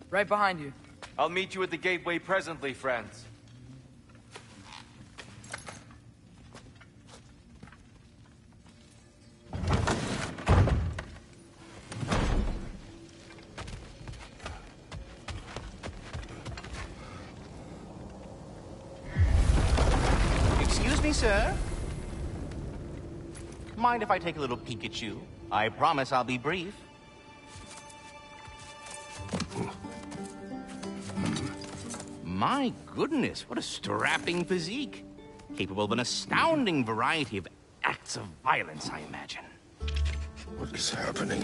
Right behind you. I'll meet you at the gateway presently, friends. Excuse me, sir. Mind if I take a little peek at you? I promise I'll be brief. My goodness, what a strapping physique. Capable of an astounding variety of acts of violence, I imagine. What is happening?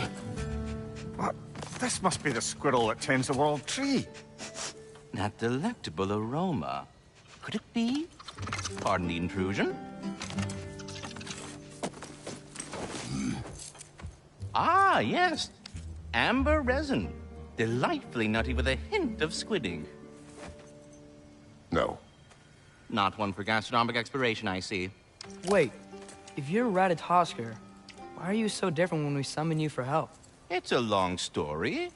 What? This must be the squirrel that tends the world tree. That delectable aroma. Could it be? Pardon the intrusion. Ah, yes. Amber resin. Delightfully nutty with a hint of squid ink. No. Not one for gastronomic exploration, I see. Wait, if you're Ratatosker, why are you so different when we summon you for help? It's a long story.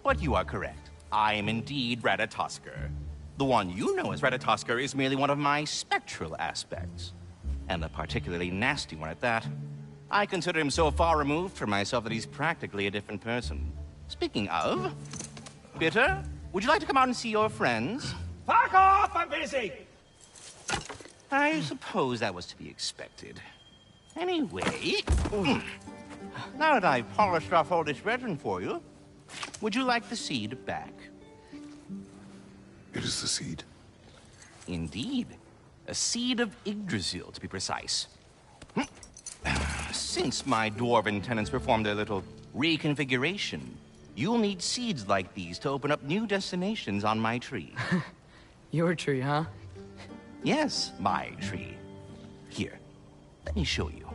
But you are correct. I am indeed Ratatosker. The one you know as Ratatosker is merely one of my spectral aspects. And a particularly nasty one at that. I consider him so far removed from myself that he's practically a different person. Speaking of... Bitter, would you like to come out and see your friends? Fuck off! I'm busy! I suppose that was to be expected. Anyway... Now that I've polished off all this resin for you, would you like the seed back? It is the seed. Indeed. A seed of Yggdrasil, to be precise. Since my dwarven tenants performed their little reconfiguration, you'll need seeds like these to open up new destinations on my tree. Your tree, huh? Yes, my tree. Here, let me show you.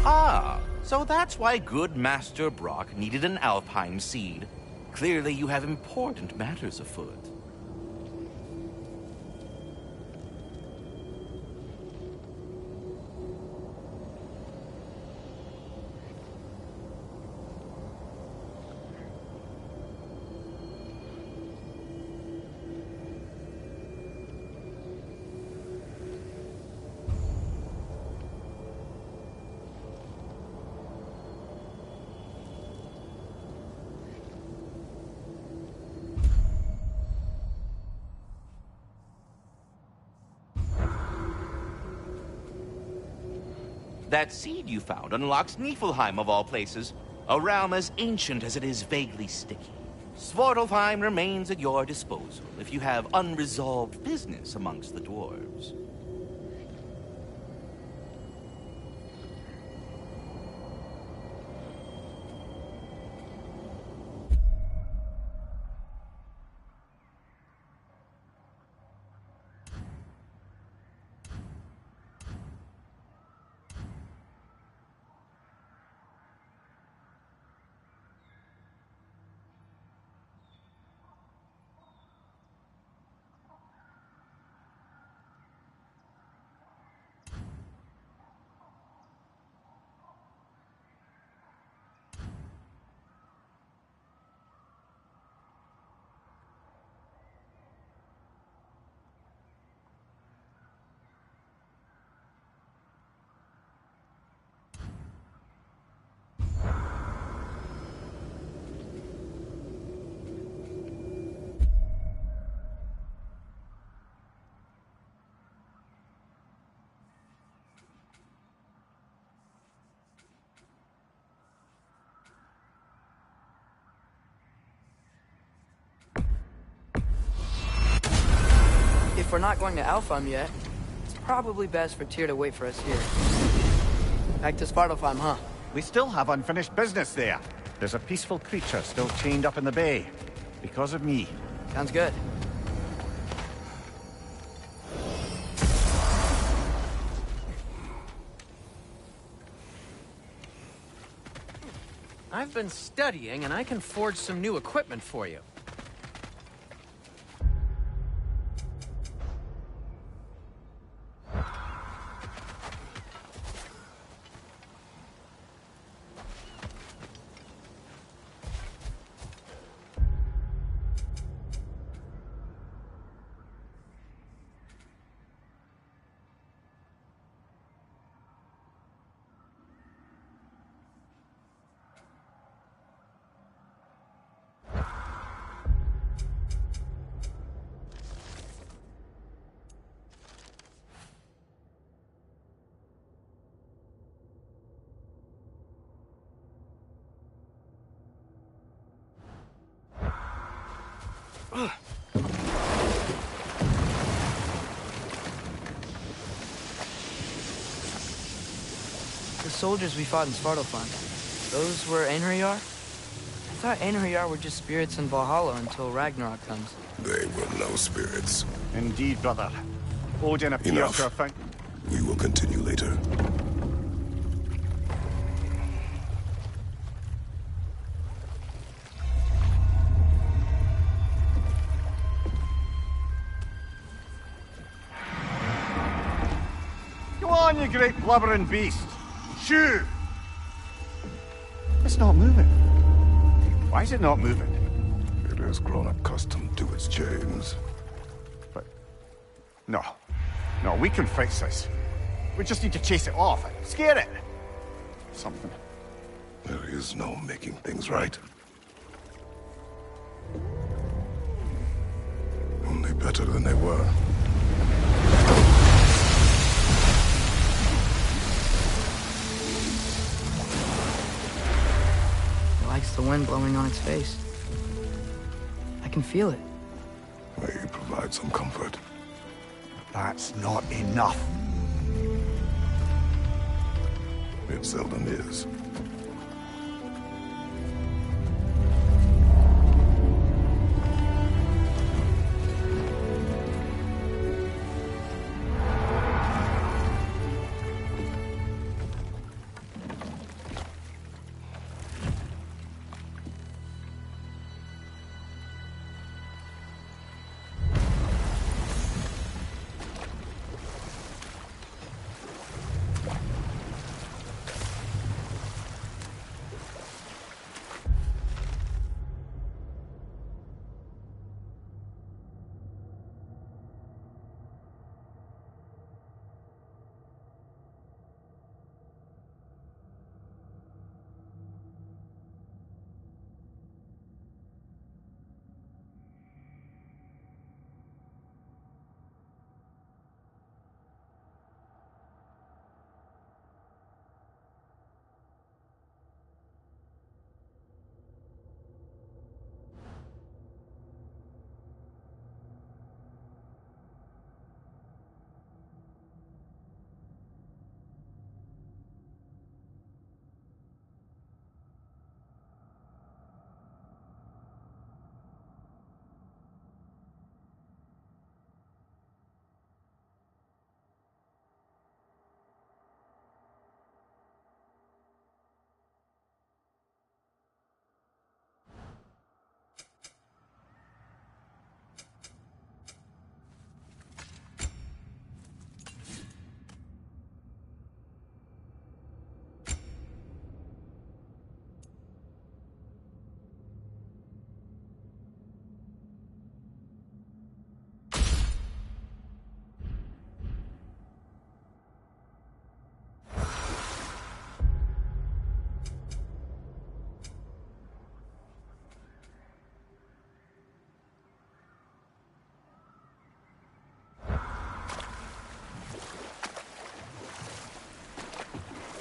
Ah, so that's why good Master Brock needed an Alpine seed. Clearly you have important matters afoot. That seed you found unlocks Niflheim of all places, a realm as ancient as it is vaguely sticky. Svartalfheim remains at your disposal if you have unresolved business amongst the dwarves. If we're not going to Alfheim yet, it's probably best for Tyr to wait for us here. Back to Svartalfheim, huh? We still have unfinished business there. There's a peaceful creature still chained up in the bay. Because of me. Sounds good. I've been studying, and I can forge some new equipment for you. The soldiers we fought in Svartalfheim, those were Einherjar? I thought Einherjar were just spirits in Valhalla until Ragnarok comes. They were no spirits. Indeed, brother. Odin appears Enough. to have found... We will continue later. Go on, you great blubbering beast! Shoo! It's not moving. Why is it not moving? It has grown accustomed to its chains. But... No. No, we can fix this. We just need to chase it off and scare it. Something. There is no making things right. Only better than they were. It likes the wind blowing on its face. I can feel it. May you provide some comfort. That's not enough. It seldom is.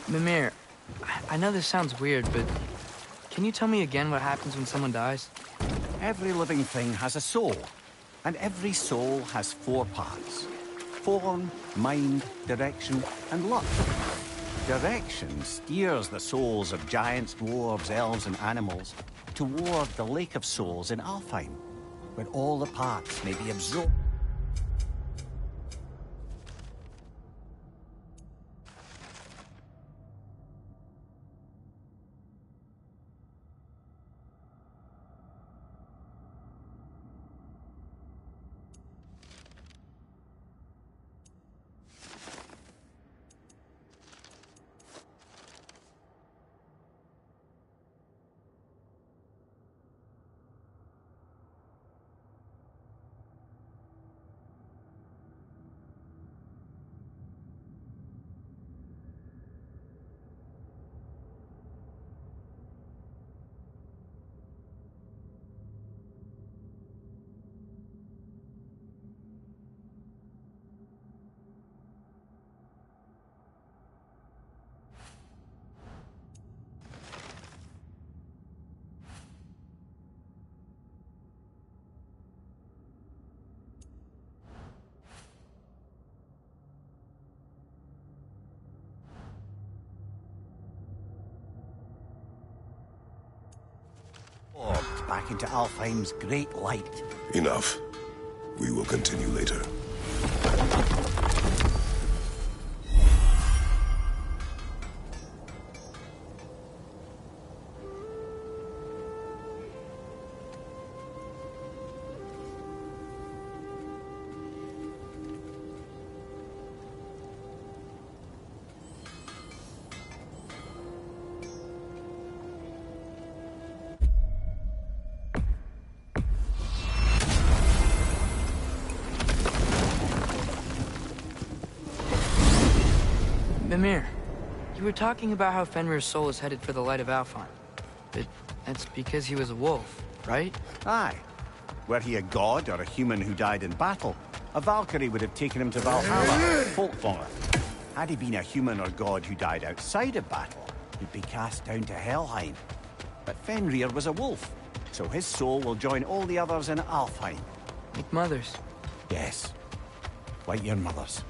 Mimir, I know this sounds weird, but can you tell me again what happens when someone dies? Every living thing has a soul, and every soul has 4 parts. Form, mind, direction, and luck. Direction steers the souls of giants, dwarves, elves, and animals toward the Lake of Souls in Alfheim, where all the parts may be absorbed. back into Alfheim's great light. Enough. We will continue later. Mimir, you were talking about how Fenrir's soul is headed for the light of Alfheim. But that's because he was a wolf, right? Aye. Were he a god or a human who died in battle, a Valkyrie would have taken him to Valhalla, Folkvangr. Had he been a human or god who died outside of battle, he'd be cast down to Helheim. But Fenrir was a wolf, so his soul will join all the others in Alfheim. Like mothers. Yes. Like your mothers.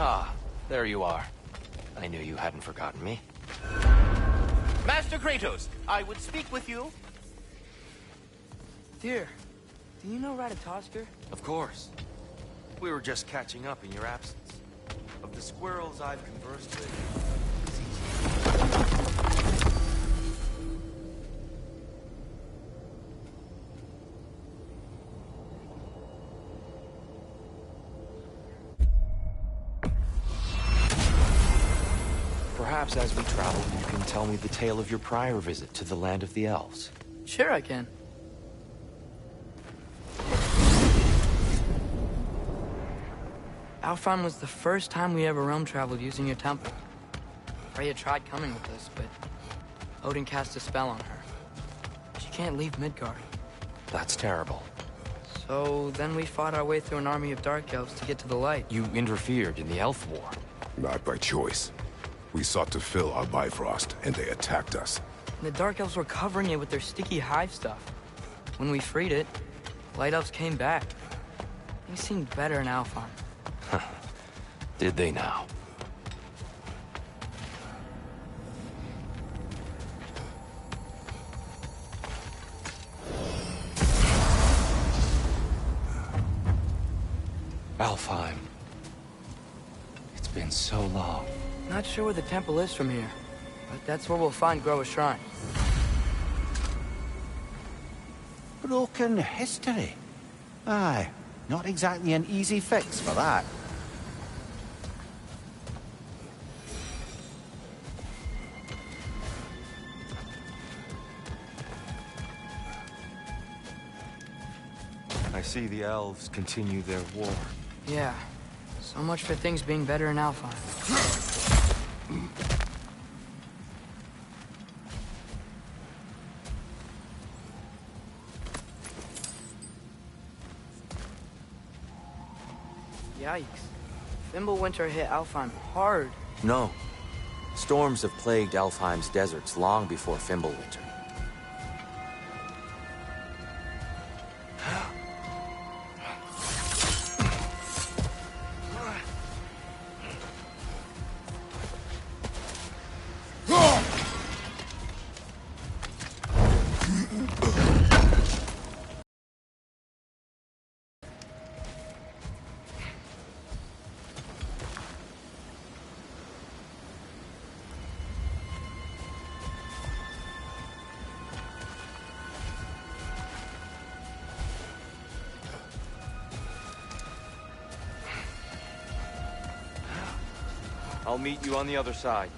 Ah, there you are. I knew you hadn't forgotten me. Master Kratos, I would speak with you. Dear, do you know Ratatoskr? Of course. We were just catching up in your absence. Of the squirrels I've conversed with, Perhaps as we travel, you can tell me the tale of your prior visit to the land of the elves. Sure I can. Alfheim was the first time we ever realm traveled using your temple. Freya tried coming with us, but Odin cast a spell on her. She can't leave Midgard. That's terrible. So then we fought our way through an army of dark elves to get to the light. You interfered in the elf war. Not by choice. We sought to fill our Bifrost, and they attacked us. And the dark elves were covering it with their sticky hive stuff. When we freed it, light elves came back. They seemed better in Alfheim. Did they now? Alfheim. It's been so long. Not sure where the temple is from here, but that's where we'll find Groa's shrine. Broken history. Aye, not exactly an easy fix for that. I see the elves continue their war. Yeah, so much for things being better in Alfheim. Yikes. Fimbulwinter hit Alfheim hard. No. Storms have plagued Alfheim's deserts long before Fimbulwinter. I'll meet you on the other side.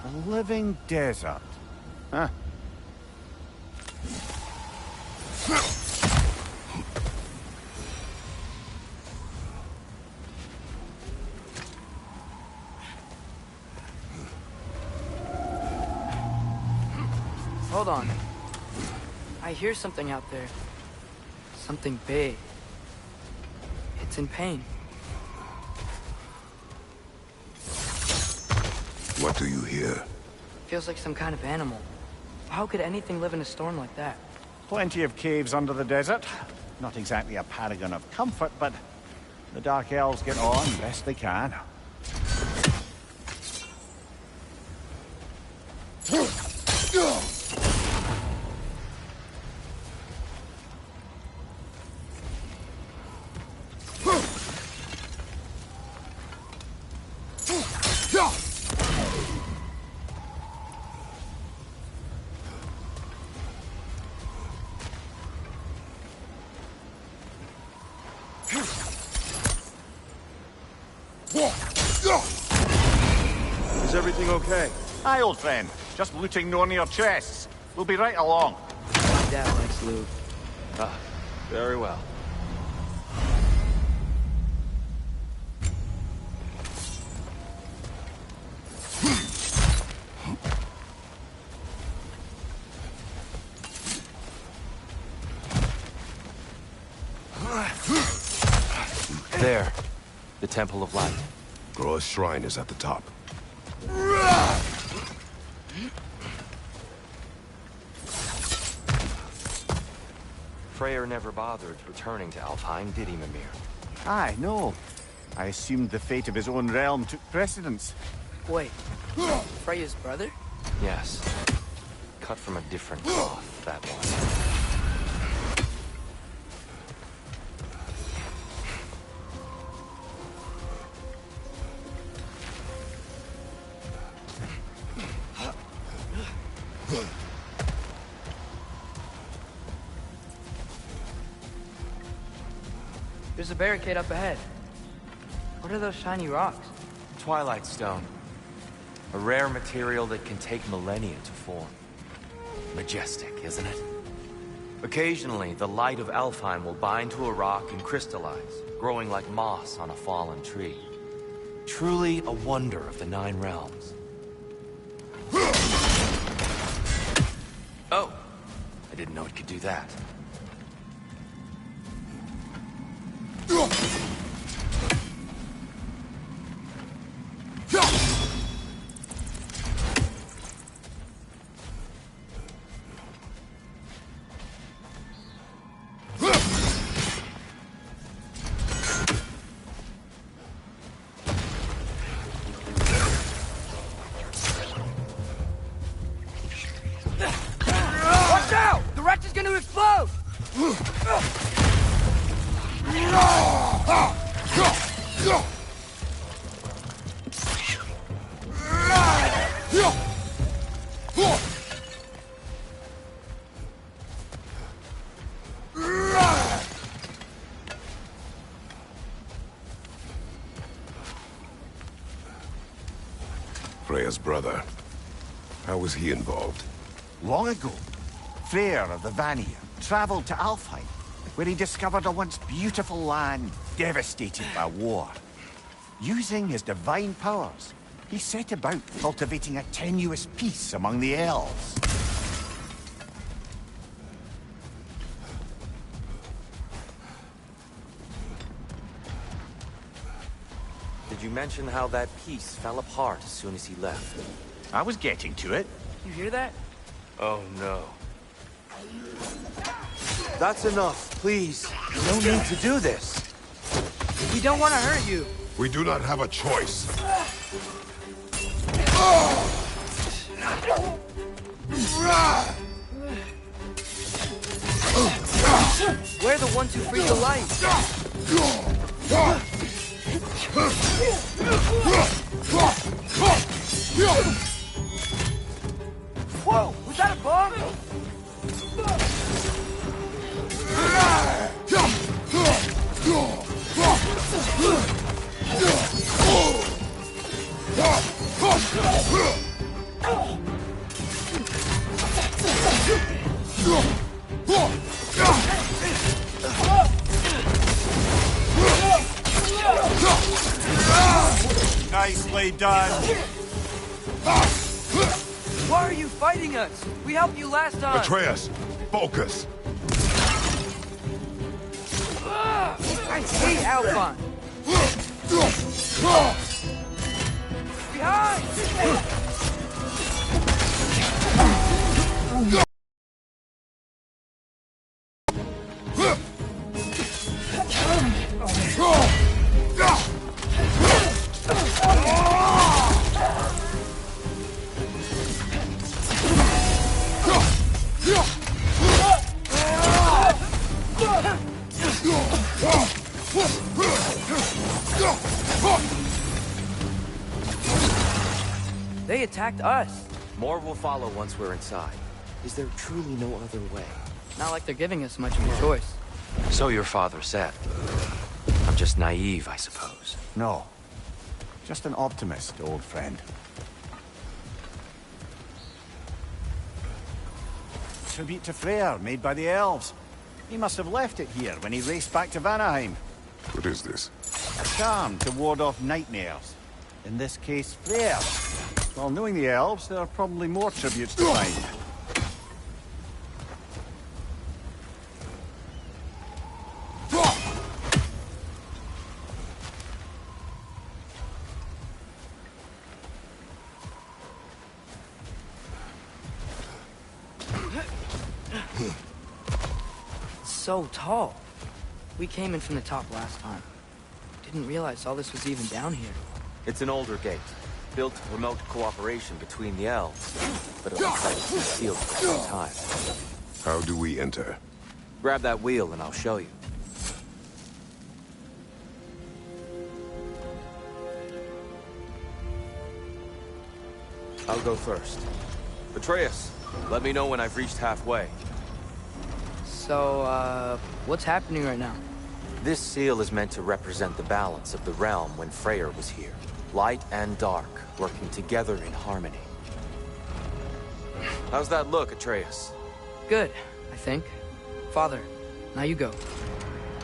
A living desert. Huh. Hold on. I hear something out there. Something big. It's in pain. What do you hear? Feels like some kind of animal. How could anything live in a storm like that? Plenty of caves under the desert. Not exactly a paragon of comfort, but the Dark Elves get on best they can. Is everything okay? Aye, old friend. Just looting Nornir chests. We'll be right along. My dad likes loot. Ah, very well. There. The Temple of Light. Groa's shrine is at the top. Freyr never bothered returning to Alfheim, did he, Mimir? Aye, no. I assumed the fate of his own realm took precedence. Wait, Freya's brother? Yes. Cut from a different cloth, that one. There's a barricade up ahead. What are those shiny rocks? Twilight Stone. A rare material that can take millennia to form. Majestic, isn't it? Occasionally, the light of Alfheim will bind to a rock and crystallize, growing like moss on a fallen tree. Truly a wonder of the Nine Realms. Oh! I didn't know it could do that. Watch out! The wreck is gonna explode! Freya's brother. How was he involved? Long ago, Freyr of the Vanir traveled to Alfheim, where he discovered a once beautiful land devastated by war. Using his divine powers, he set about cultivating a tenuous peace among the elves. Did you mention how that piece fell apart as soon as he left? I was getting to it. You hear that? Oh no. That's enough, please. No need to do this. We don't want to hurt you. We do not have a choice. We're the ones who freed the light. Whoa! Was that a bomb? Nicely done. Why are you fighting us? We helped you last time. Atreus, focus. I hate Alphon. Behind! They attacked us. More will follow once we're inside. Is there truly no other way? Not like they're giving us much of a choice. So your father said. I'm just naive, I suppose. No. Just an optimist, old friend. Tribute to Freyr, made by the elves. He must have left it here when he raced back to Vanaheim. What is this? A charm to ward off nightmares. In this case, Freyr. While knowing the elves, there are probably more tributes to find. So tall. We came in from the top last time. Didn't realize all this was even down here. It's an older gate, built to promote cooperation between the elves, but it looks like it's been sealed for some time. How do we enter? Grab that wheel and I'll show you. I'll go first. Atreus, let me know when I've reached halfway. So, what's happening right now? This seal is meant to represent the balance of the realm when Freyr was here. Light and dark, working together in harmony. How's that look, Atreus? Good, I think. Father, now you go.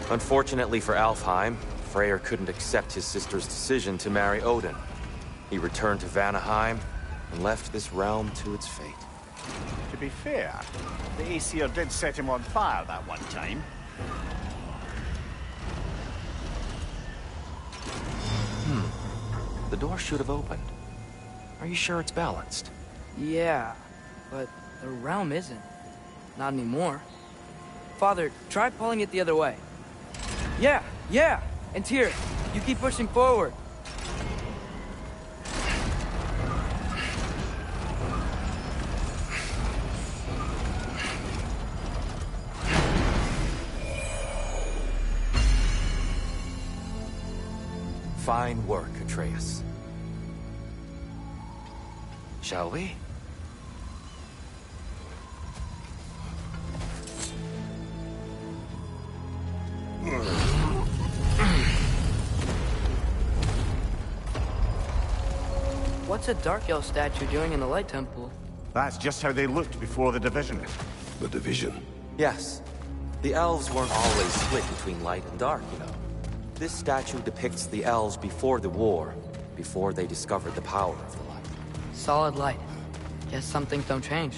Unfortunately for Alfheim, Freyr couldn't accept his sister's decision to marry Odin. He returned to Vanaheim and left this realm to its fate. To be fair, the Aesir did set him on fire that one time. The door should have opened. Are you sure it's balanced? Yeah, but the realm isn't. Not anymore. Father, try pulling it the other way. Yeah! And Tyr, you keep pushing forward. Fine work, Atreus. Shall we? What's a Dark Elf statue doing in the Light Temple? That's just how they looked before the division. The division. Yes. The elves weren't always split between light and dark, you know. This statue depicts the elves before the war, before they discovered the power of the light. Solid light. Guess some things don't change.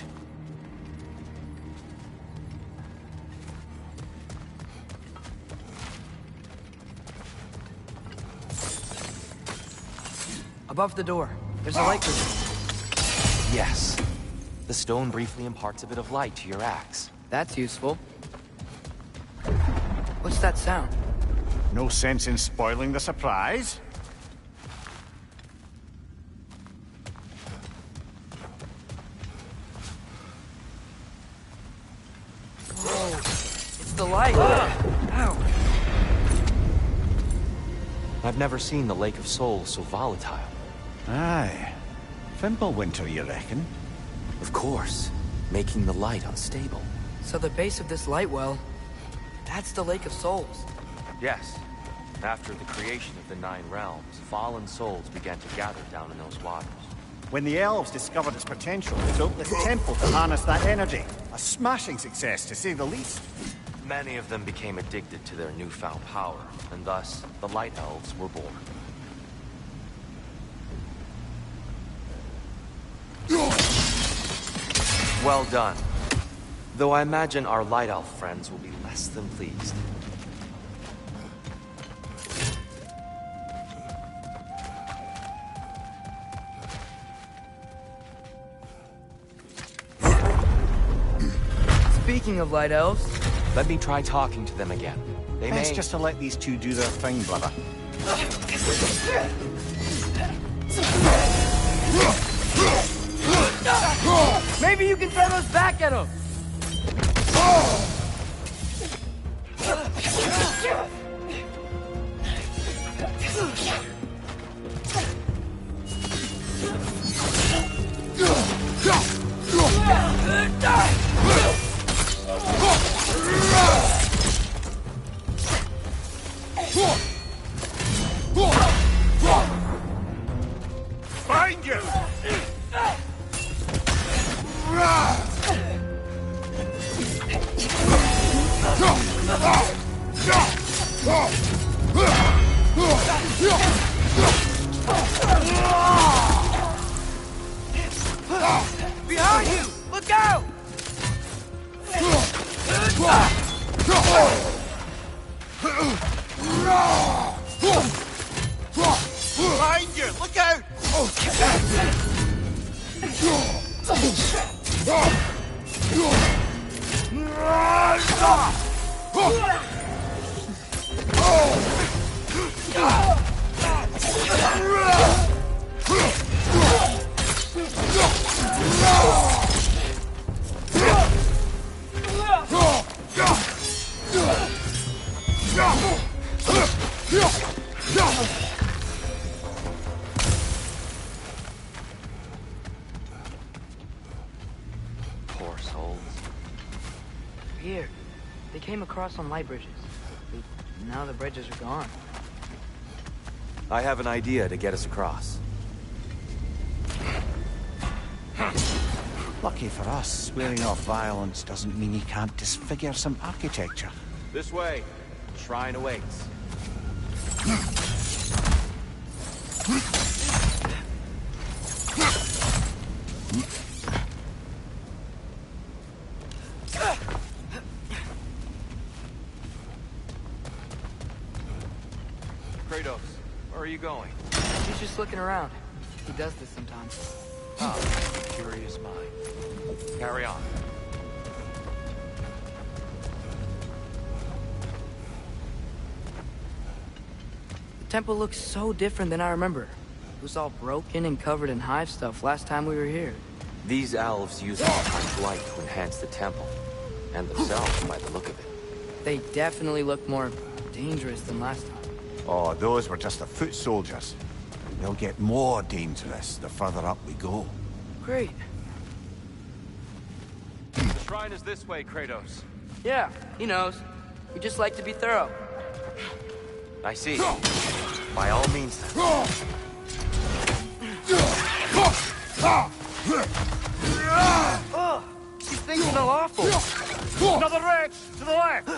Above the door, there's a light crystal. Yes. The stone briefly imparts a bit of light to your axe. That's useful. What's that sound? No sense in spoiling the surprise. Whoa, it's the light. Ow. I've never seen the Lake of Souls so volatile. Aye. Fimbulwinter, you reckon? Of course, making the light unstable. So the base of this light well, that's the Lake of Souls. Yes. After the creation of the Nine Realms, fallen souls began to gather down in those waters. When the elves discovered its potential, they built this temple to harness that energy. A smashing success, to say the least. Many of them became addicted to their newfound power, and thus, the Light Elves were born. Well done. Though I imagine our Light Elf friends will be less than pleased. Speaking of light elves, Let me try talking to them again. They Best may... just to let these two do their thing, brother. maybe you can throw those back at him. Behind you! Look out! Behind you! Look out! Poor souls. Here. They came across on light bridges. But now the bridges are gone. I have an idea to get us across. Lucky for us, swearing off violence doesn't mean you can't disfigure some architecture. This way. Shrine awaits. Kratos, where are you going? He's just looking around. He does this sometimes. Ah, curious mind. Carry on. The temple looks so different than I remember. It was all broken and covered in hive stuff last time we were here. These elves use Alpine light to enhance the temple. And themselves, by the look of it. They definitely look more dangerous than last time. Oh, those were just the foot soldiers. They'll get more dangerous the further up we go. Great. The shrine is this way, Kratos. Yeah, he knows. We just like to be thorough. I see. By all means, then. Ugh! These things smell awful! Another wretch! To the left!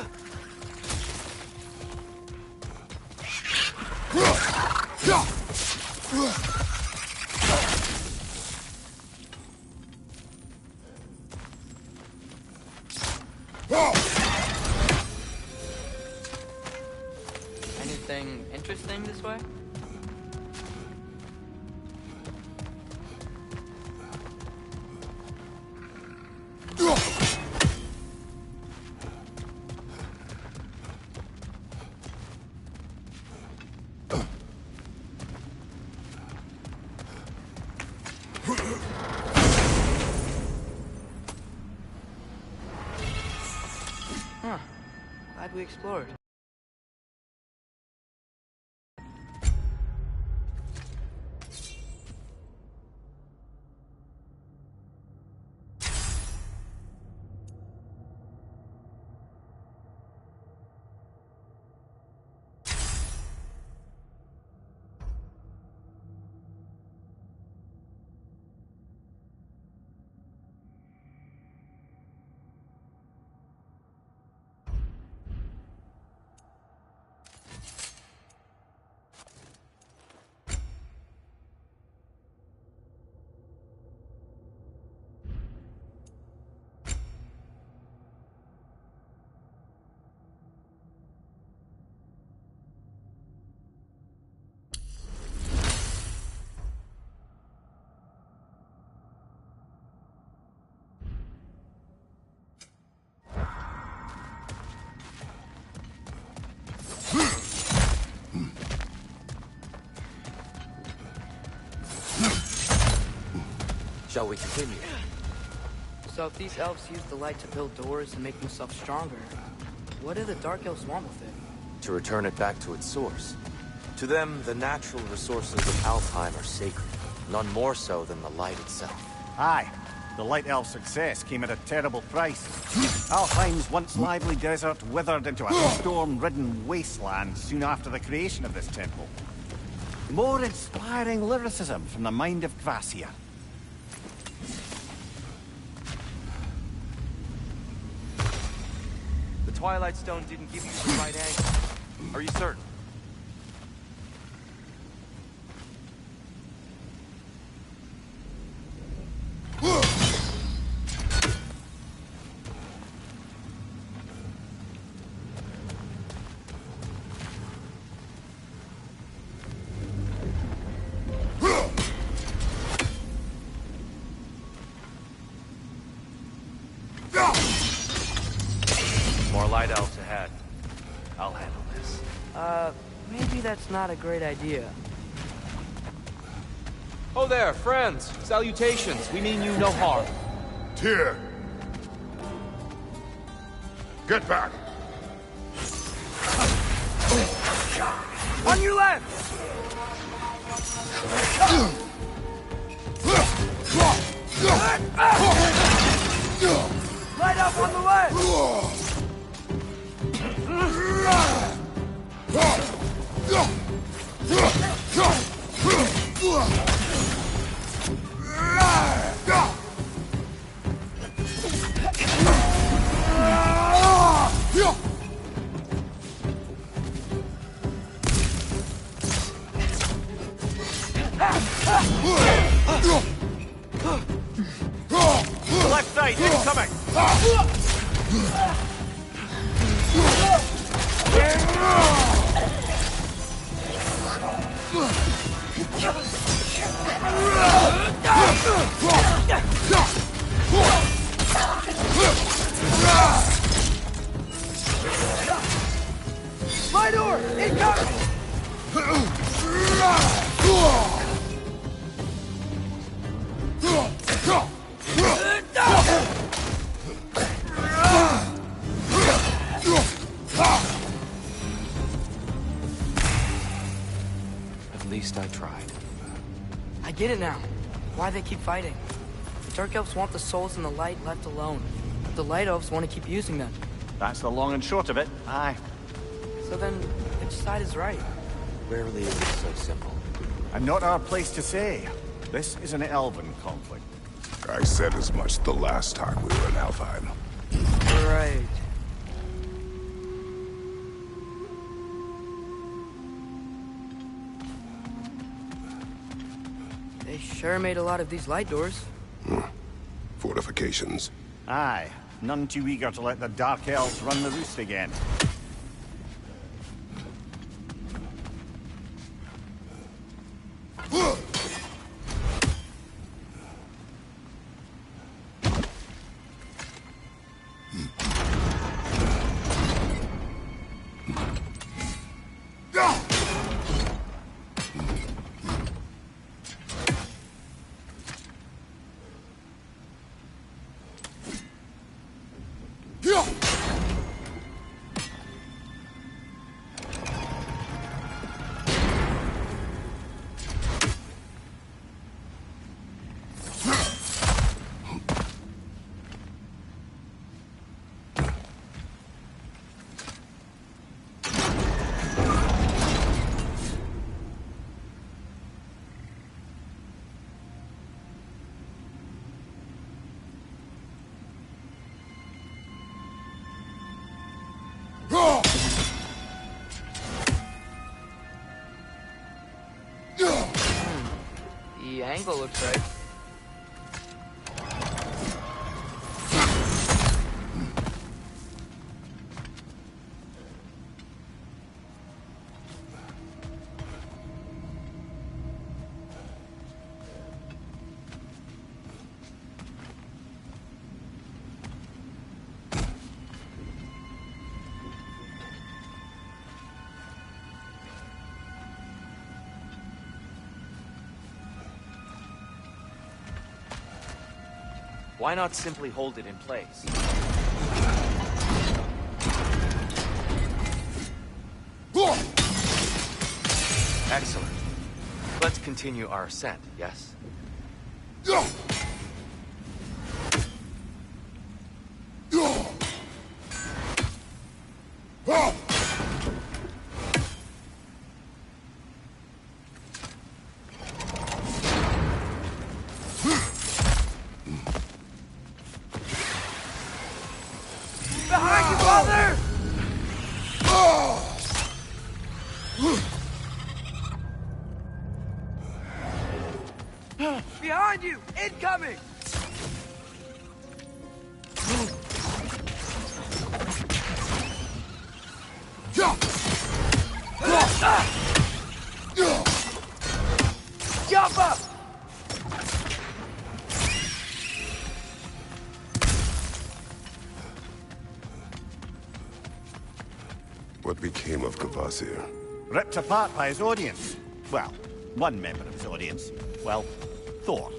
Anything interesting this way? Huh. Glad we explored. Shall we continue? So if these elves use the light to build doors and make themselves stronger, what do the Dark Elves want with it? To return it back to its source. To them, the natural resources of Alfheim are sacred, none more so than the light itself. Aye, the Light Elf success came at a terrible price. Alfheim's once lively desert withered into a storm-ridden wasteland soon after the creation of this temple. More inspiring lyricism from the mind of Kvasir. The Twilight Stone didn't give you the right angle. Are you certain? not a great idea. Oh there, friends. Salutations. We mean you no harm. Tyr! Get back! On your left! Light up on the left! Left side, incoming! My door! Incoming! At least I tried. I get it now. Why they keep fighting. The Dark Elves want the souls in the light left alone. But the Light Elves want to keep using them. That's the long and short of it. Aye. So then, which side is right? Rarely is it so simple. And not our place to say. This is an elven conflict. I said as much the last time we were in Alfheim. Right. They sure made a lot of these light doors. Fortifications. Aye. None too eager to let the Dark Elves run the roost again. The angle looks right. Why not simply hold it in place? Excellent. Let's continue our ascent, yes? Behind you, Father! Behind you! Incoming! Jump up! What became of Kvasir? ripped apart by his audience. Well, one member of his audience. Well, Thor.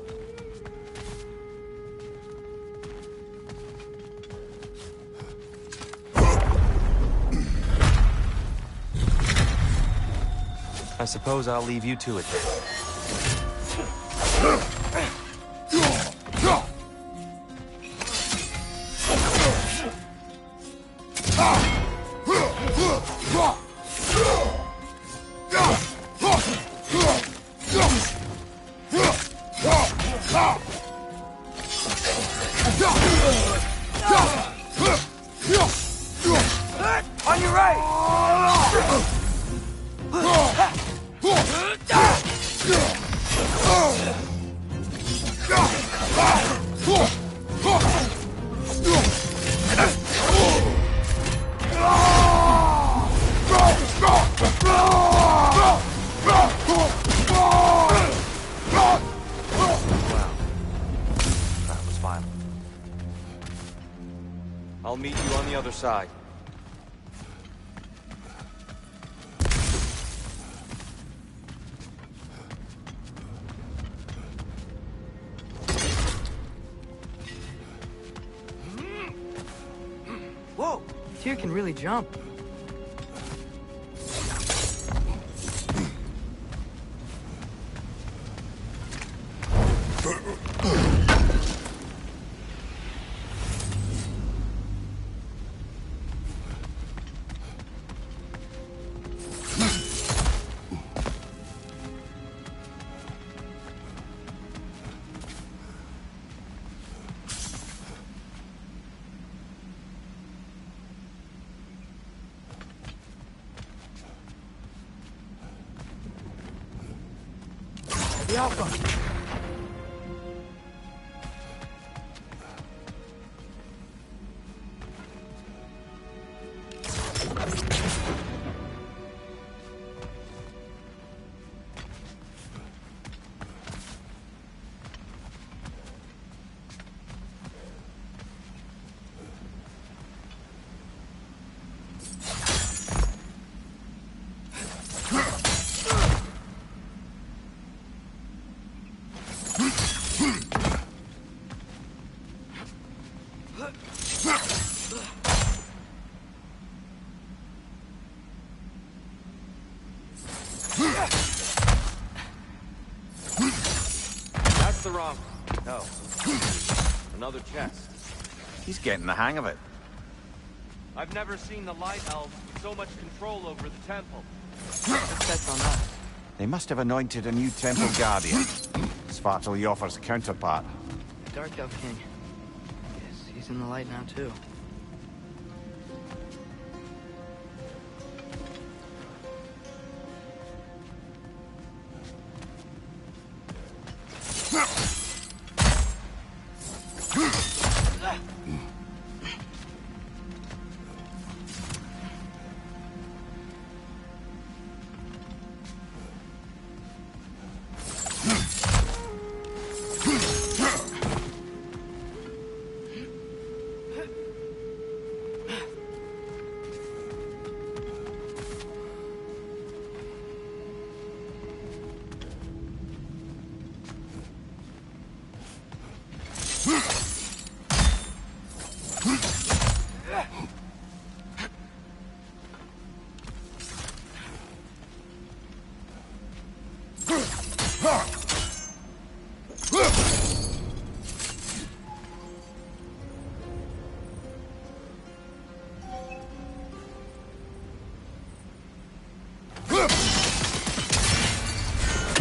I suppose I'll leave you to it then. On your right! That was violent. I'll meet you on the other side. Whoa! Tyr can really jump. The Alpha! That's the wrong... No. Another chest. He's getting the hang of it. I've never seen the Light Elves with so much control over the temple. Let's bet on that. They must have anointed a new temple guardian. Svartal Jofr's counterpart. The Dark Elf King. Yes, he's in the light now, too.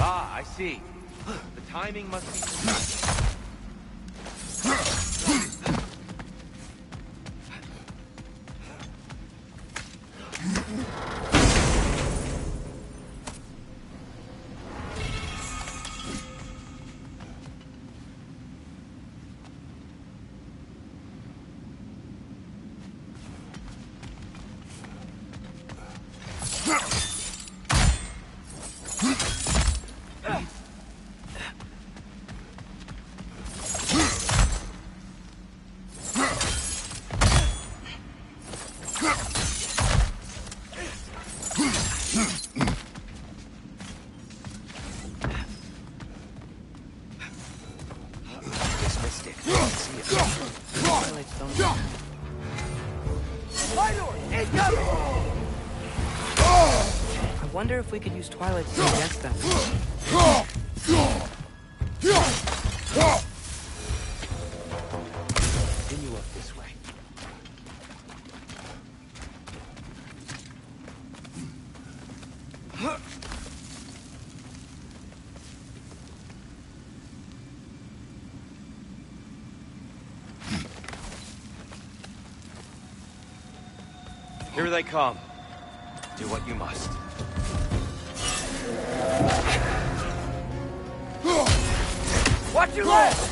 Ah, I see. The timing must be... Twilight Stone. Minor, incoming! I wonder if we could use Twilight Stone against them. Continue up this way. Here they come. Do what you must. Watch your left!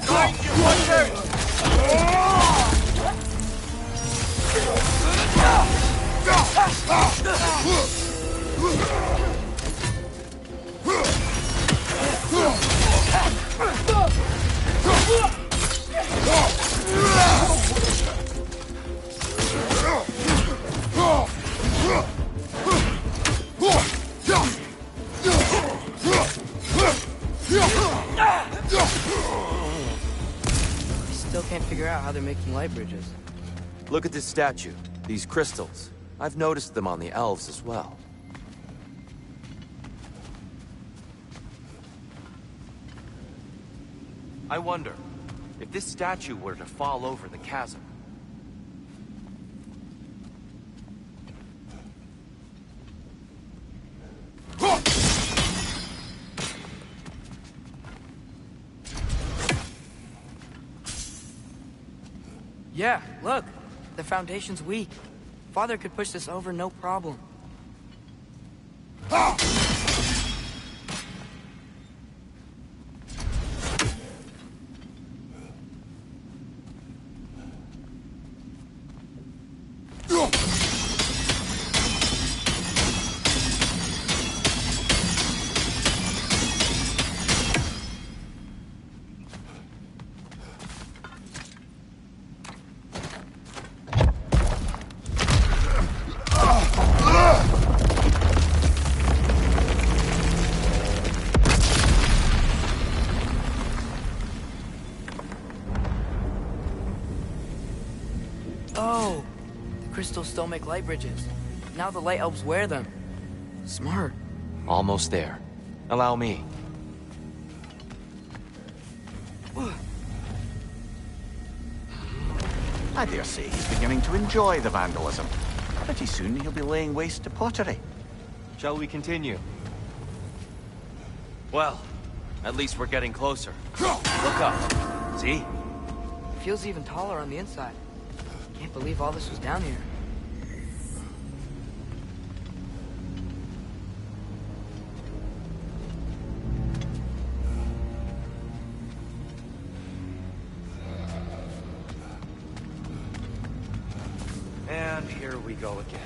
Behind you, Hunter! I still can't figure out how they're making light bridges. Look at this statue. These crystals. I've noticed them on the elves as well. I wonder, if this statue were to fall over the chasm, Yeah, look. The foundation's weak. Father could push this over no problem. Oh, the crystals still make light bridges. Now the light elves wear them. Smart. almost there. Allow me. I dare say he's beginning to enjoy the vandalism. Pretty soon he'll be laying waste to pottery. Shall we continue? Well, at least we're getting closer. Look up. See? Feels even taller on the inside. Can't believe all this was down here. And here we go again.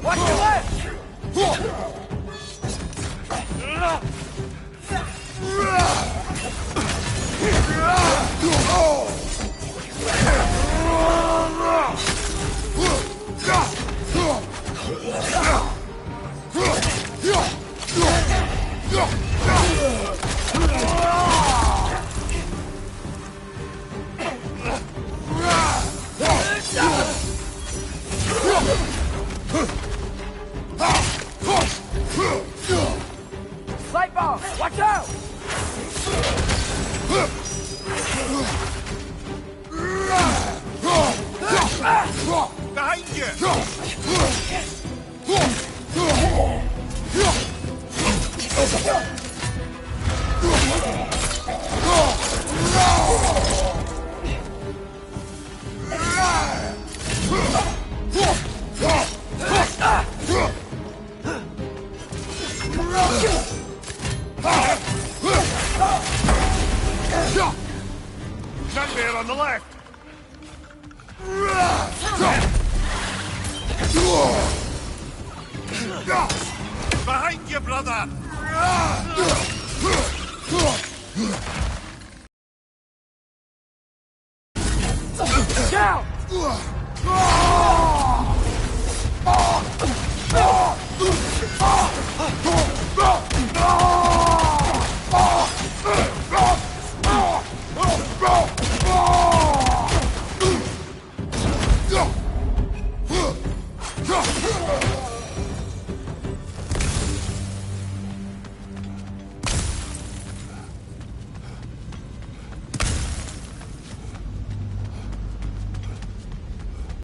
Watch your left! Light bulb! Watch out! Behind you! Nightmare on the left! Behind you, brother! Down!